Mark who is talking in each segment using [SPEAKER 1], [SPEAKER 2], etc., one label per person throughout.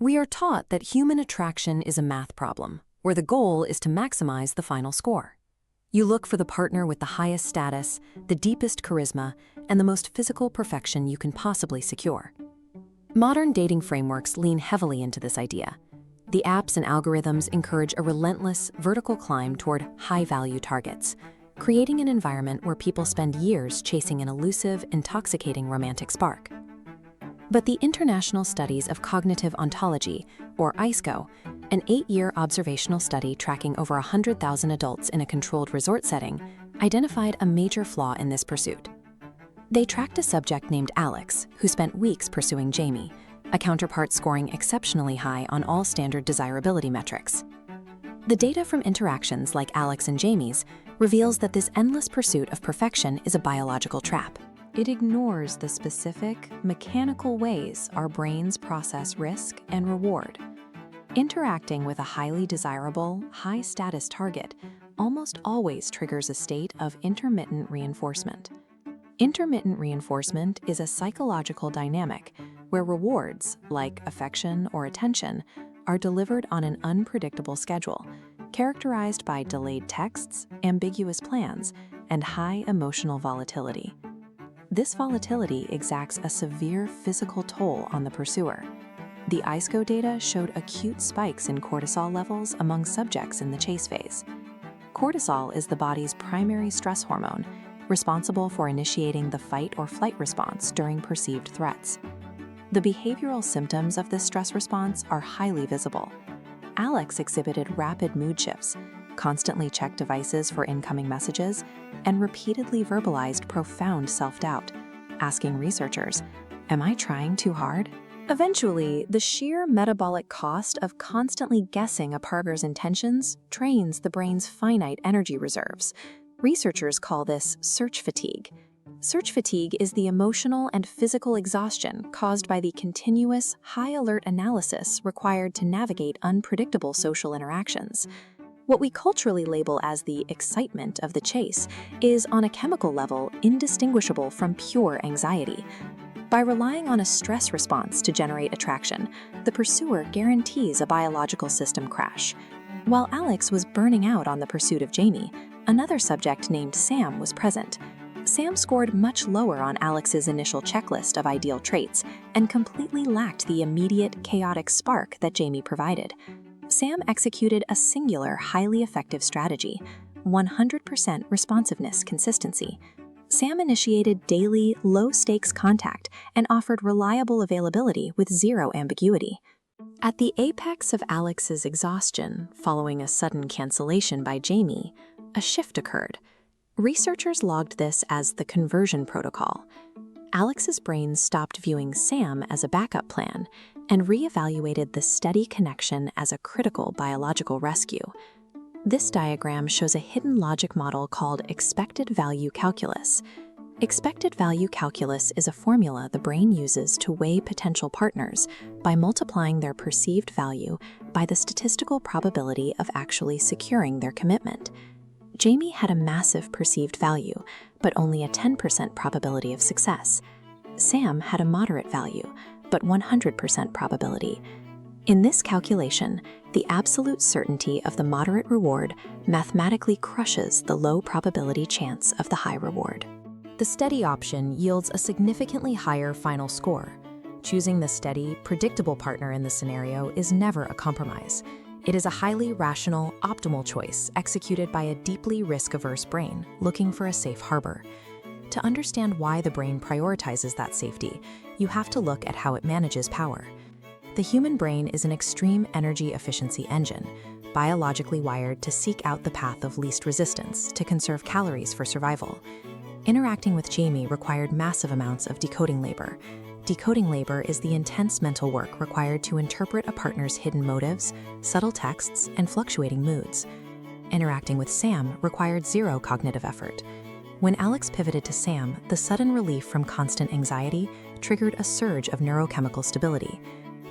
[SPEAKER 1] We are taught that human attraction is a math problem, where the goal is to maximize the final score. You look for the partner with the highest status, the deepest charisma, and the most physical perfection you can possibly secure. Modern dating frameworks lean heavily into this idea. The apps and algorithms encourage a relentless, vertical climb toward high-value targets, creating an environment where people spend years chasing an elusive, intoxicating romantic spark. But the International Studies of Cognitive Ontology, or ISCO, an 8-year observational study tracking over 100,000 adults in a controlled resort setting, identified a major flaw in this pursuit. They tracked a subject named Alex, who spent weeks pursuing Jamie, a counterpart scoring exceptionally high on all standard desirability metrics. The data from interactions like Alex and Jamie's reveals that this endless pursuit of perfection is a biological trap. It ignores the specific, mechanical ways our brains process risk and reward. Interacting with a highly desirable, high-status target almost always triggers a state of intermittent reinforcement. Intermittent reinforcement is a psychological dynamic where rewards, like affection or attention, are delivered on an unpredictable schedule, characterized by delayed texts, ambiguous plans, and high emotional volatility. This volatility exacts a severe physical toll on the pursuer. The ISCO data showed acute spikes in cortisol levels among subjects in the chase phase. Cortisol is the body's primary stress hormone, responsible for initiating the fight or flight response during perceived threats. The behavioral symptoms of this stress response are highly visible. Alex exhibited rapid mood shifts, constantly checked devices for incoming messages, and repeatedly verbalized profound self-doubt, asking researchers, "Am I trying too hard?" Eventually, the sheer metabolic cost of constantly guessing a partner's intentions trains the brain's finite energy reserves. Researchers call this search fatigue. Search fatigue is the emotional and physical exhaustion caused by the continuous, high-alert analysis required to navigate unpredictable social interactions. What we culturally label as the excitement of the chase is, on a chemical level, indistinguishable from pure anxiety. By relying on a stress response to generate attraction, the pursuer guarantees a biological system crash. While Alex was burning out on the pursuit of Jamie, another subject named Sam was present. Sam scored much lower on Alex's initial checklist of ideal traits and completely lacked the immediate, chaotic spark that Jamie provided. Sam executed a singular, highly effective strategy: 100% responsiveness consistency. Sam initiated daily, low-stakes contact and offered reliable availability with zero ambiguity. At the apex of Alex's exhaustion, following a sudden cancellation by Jamie, a shift occurred. Researchers logged this as the conversion protocol. Alex's brain stopped viewing Sam as a backup plan and reevaluated the steady connection as a critical biological rescue. This diagram shows a hidden logic model called expected value calculus. Expected value calculus is a formula the brain uses to weigh potential partners by multiplying their perceived value by the statistical probability of actually securing their commitment. Jamie had a massive perceived value, but only a 10% probability of success. Sam had a moderate value, but 100% probability. In this calculation, the absolute certainty of the moderate reward mathematically crushes the low probability chance of the high reward. The steady option yields a significantly higher final score. Choosing the steady, predictable partner in this scenario is never a compromise. It is a highly rational, optimal choice executed by a deeply risk-averse brain looking for a safe harbor. To understand why the brain prioritizes that safety, you have to look at how it manages power. The human brain is an extreme energy efficiency engine, biologically wired to seek out the path of least resistance to conserve calories for survival. Interacting with Jamie required massive amounts of decoding labor. Decoding labor is the intense mental work required to interpret a partner's hidden motives, subtle texts, and fluctuating moods. Interacting with Sam required zero cognitive effort. When Alex pivoted to Sam, the sudden relief from constant anxiety triggered a surge of neurochemical stability.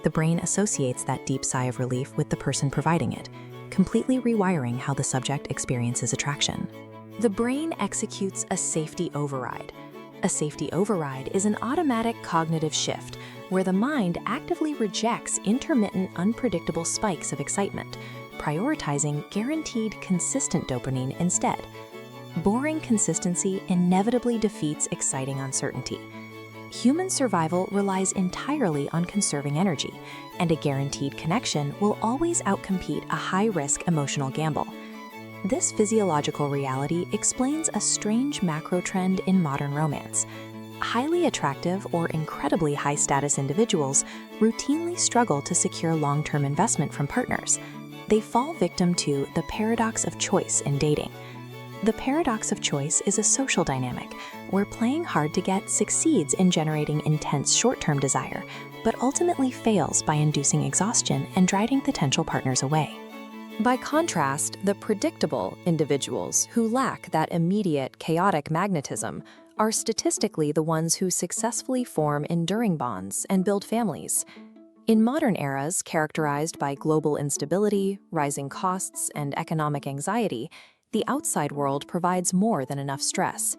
[SPEAKER 1] The brain associates that deep sigh of relief with the person providing it, completely rewiring how the subject experiences attraction. The brain executes a safety override. A safety override is an automatic cognitive shift where the mind actively rejects intermittent, unpredictable spikes of excitement, prioritizing guaranteed, consistent dopamine instead. Boring consistency inevitably defeats exciting uncertainty. Human survival relies entirely on conserving energy, and a guaranteed connection will always outcompete a high-risk emotional gamble. This physiological reality explains a strange macro trend in modern romance. Highly attractive or incredibly high-status individuals routinely struggle to secure long-term investment from partners. They fall victim to the paradox of choice in dating. The paradox of choice is a social dynamic where playing hard to get succeeds in generating intense short-term desire, but ultimately fails by inducing exhaustion and driving potential partners away. By contrast, the predictable individuals who lack that immediate, chaotic magnetism are statistically the ones who successfully form enduring bonds and build families. In modern eras characterized by global instability, rising costs, and economic anxiety, the outside world provides more than enough stress.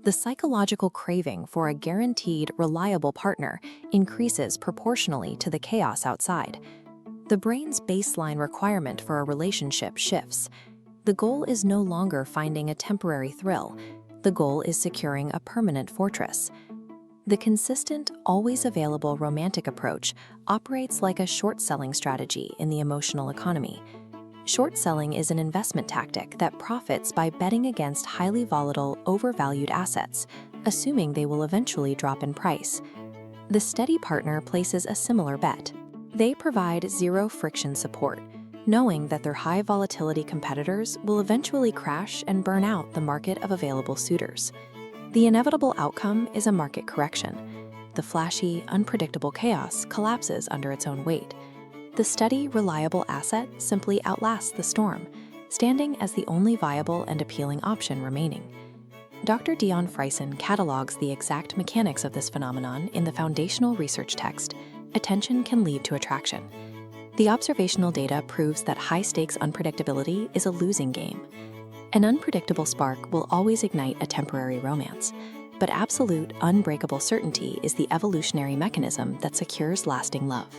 [SPEAKER 1] The psychological craving for a guaranteed, reliable partner increases proportionally to the chaos outside. The brain's baseline requirement for a relationship shifts. The goal is no longer finding a temporary thrill. The goal is securing a permanent fortress. The consistent, always available romantic approach operates like a short-selling strategy in the emotional economy. Short selling is an investment tactic that profits by betting against highly volatile, overvalued assets, assuming they will eventually drop in price. The steady partner places a similar bet. They provide zero-friction support, knowing that their high-volatility competitors will eventually crash and burn out the market of available suitors. The inevitable outcome is a market correction. The flashy, unpredictable chaos collapses under its own weight. The steady, reliable asset simply outlasts the storm, standing as the only viable and appealing option remaining. Dr. Dion Friesen catalogs the exact mechanics of this phenomenon in the foundational research text, Attention Can Lead to Attraction. The observational data proves that high-stakes unpredictability is a losing game. An unpredictable spark will always ignite a temporary romance, but absolute, unbreakable certainty is the evolutionary mechanism that secures lasting love.